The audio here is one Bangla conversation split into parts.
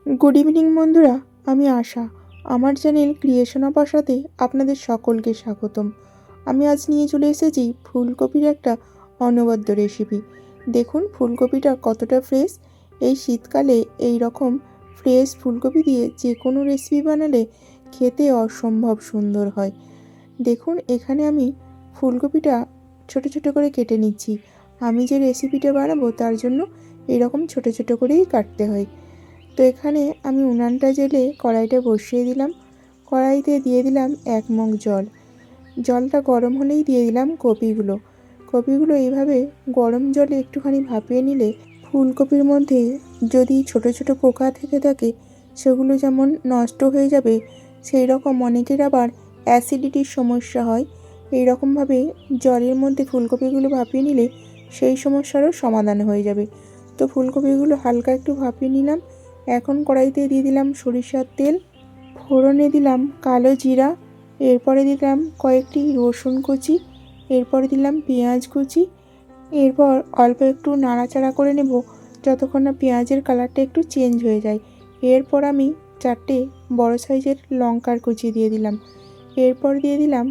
গুড ইভিনিং বন্ধুরা, আমি আশা। আমার চ্যানেল ক্রিয়েশন অফ আশাতে আপনাদের সকলকে স্বাগতম। আমি আজ নিয়ে চলে এসেছি ফুলকপির একটা অনবদ্য রেসিপি। দেখুন ফুলকপিটা কতটা ফ্রেশ। এই শীতকালে এই রকম ফ্রেশ ফুলকপি দিয়ে যে কোনো রেসিপি বানালে খেতে অসম্ভব সুন্দর হয়। দেখুন এখানে আমি ফুলকপিটা ছোট ছোট করে কেটে নিচ্ছি। আমি যে রেসিপিটা বানাবো তার জন্য এরকম ছোট ছোট করেই কাটতে হয়। তো এখানে আমি উনানটা জ্বেলে কড়াইটা বসিয়ে দিলাম। কড়াইতে দিয়ে দিলাম 1 মগ জল। জলটা গরম হলেই দিয়ে দিলাম কপিগুলো এইভাবে গরম জলে একটুখানি ভাপিয়ে নিলে ফুলকপির মধ্যে যদি ছোট ছোট পোকা থেকে থাকে সেগুলো যেমন নষ্ট হয়ে যাবে, সেই রকম অনেকের আবার অ্যাসিডিটির সমস্যা হয়। এই রকমভাবে জলের মধ্যে ফুলকপিগুলো ভাপিয়ে নিলে সেই সমস্যারও সমাধান হয়ে যাবে। তো ফুলকপিগুলো হালকা একটু ভাপিয়ে নিলাম। এখন কড়াইতে দিয়ে দিলাম সরিষার তেল, ফোড়নে দিলাম কালো জিরা, এরপরে দিলাম কয়েকটি রসুন কুচি, এরপরে দিলাম পেঁয়াজ কুচি। এরপর অল্প একটু নাড়াচাড়া করে নেব যতক্ষণ না পেঁয়াজের কালারটা একটু চেঞ্জ হয়ে যায়। এরপর আমি 4টে বড় সাইজের লঙ্কার কুচি দিয়ে দিলাম। এরপর দিয়ে দিলাম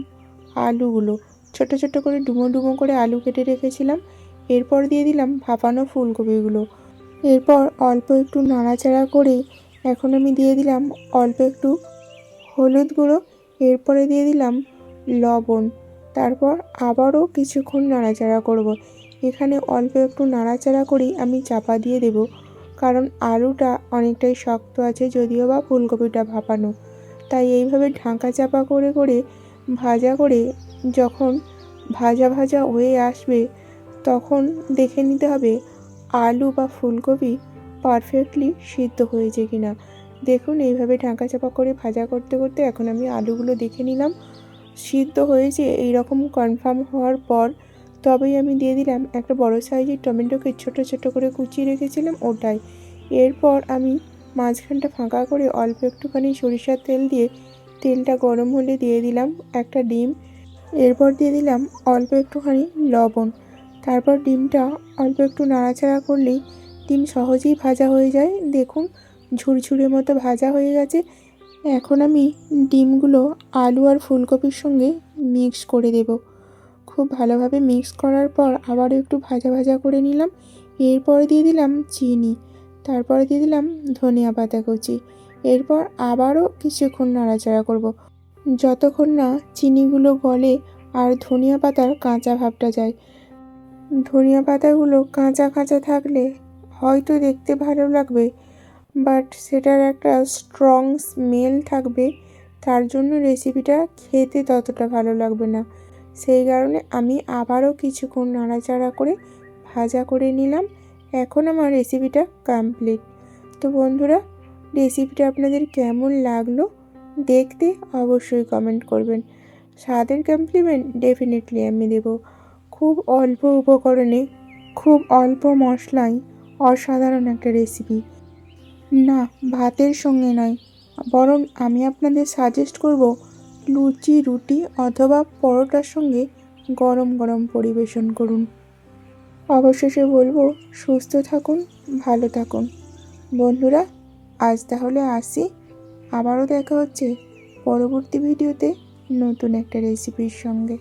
আলুগুলো, ছোট ছোট করে ডুমো ডুমো করে আলু কেটে রেখেছিলাম। এরপর দিয়ে দিলাম ভাপানো ফুলকপিগুলো। এরপর অল্প একটু নাড়াচাড়া করে এখন আমি দিয়ে দিলাম অল্প একটু হলুদ গুঁড়ো, এরপরে দিয়ে দিলাম লবণ। তারপর আবারও কিছুক্ষণ নাড়াচাড়া করব। এখানে অল্প একটু নাড়াচাড়া করেই আমি চাপা দিয়ে দেব, কারণ আলুটা অনেকটাই শক্ত আছে যদিও বা ফুলকপিটা ভাপানো। তাই এইভাবে ঢাকা চাপা করে করে ভাজা করে যখন ভাজা ভাজা হয়ে আসবে তখন দেখে নিতে হবে আলু বা ফুলকপি পারফেক্টলি সিদ্ধ হয়েছে কিনা। দেখুন এইভাবে ঢাকা চাপা করে ভাজা করতে করতে এখন আমি আলুগুলো দেখে নিলাম সিদ্ধ হয়েছে। এই রকম কনফার্ম হওয়ার পর তবেই আমি দিয়ে দিলাম একটা বড় সাইজের টমেটোকে ছোট ছোট করে কুচিয়ে রেখেছিলাম ওটাই। এরপর আমি মাঝখানটা ফাঁকা করে অল্প একটুখানি সরিষার তেল দিয়ে তেলটা গরম হলে দিয়ে দিলাম একটা ডিম। এরপর দিয়ে দিলাম অল্প একটুখানি লবণ। তারপর ডিমটা অল্প একটু নাড়াচাড়া করলেই ডিম সহজেই ভাজা হয়ে যায়। দেখুন ঝুরঝুরে মতো ভাজা হয়ে গেছে। এখন আমি ডিমগুলো আলু আর ফুলকপির সঙ্গে মিক্স করে দেব। খুব ভালোভাবে মিক্স করার পর আবারও একটু ভাজা ভাজা করে নিলাম। এরপর দিয়ে দিলাম চিনি, তারপরে দিয়ে দিলাম ধনিয়া পাতা কুচি। এরপর আবারও কিছুক্ষণ নাড়াচাড়া করব যতক্ষণ না চিনিগুলো গলে আর ধনিয়া পাতার কাঁচা ভাবটা যায়। ধনিয়া পাতাগুলো কাঁচা কাঁচা থাকলে হয়তো দেখতে ভালো লাগবে, বাট সেটার একটা স্ট্রং স্মেল থাকবে, তার জন্য রেসিপিটা খেতে ততটা ভালো লাগবে না। সেই কারণে আমি আবারও কিছুক্ষণ নাড়াচাড়া করে ভাজা করে নিলাম। এখন আমার রেসিপিটা কমপ্লিট। তো বন্ধুরা, রেসিপিটা আপনাদের কেমন লাগলো দেখতে অবশ্যই কমেন্ট করবেন। স্বাদের কমপ্লিমেন্ট ডেফিনেটলি আমি দেব। খুব অল্প উপকরণে খুব অল্প মশলায় অসাধারণ একটা রেসিপি। না, ভাতের সঙ্গে নয়, বরং আমি আপনাদের সাজেস্ট করব লুচি, রুটি অথবা পরোটার সঙ্গে গরম গরম পরিবেশন করুন। অবশেষে বলবো সুস্থ থাকুন, ভালো থাকুন। বন্ধুরা, আজ তাহলে আসি। আবারও দেখা হচ্ছে পরবর্তী ভিডিওতে নতুন একটা রেসিপির সঙ্গে।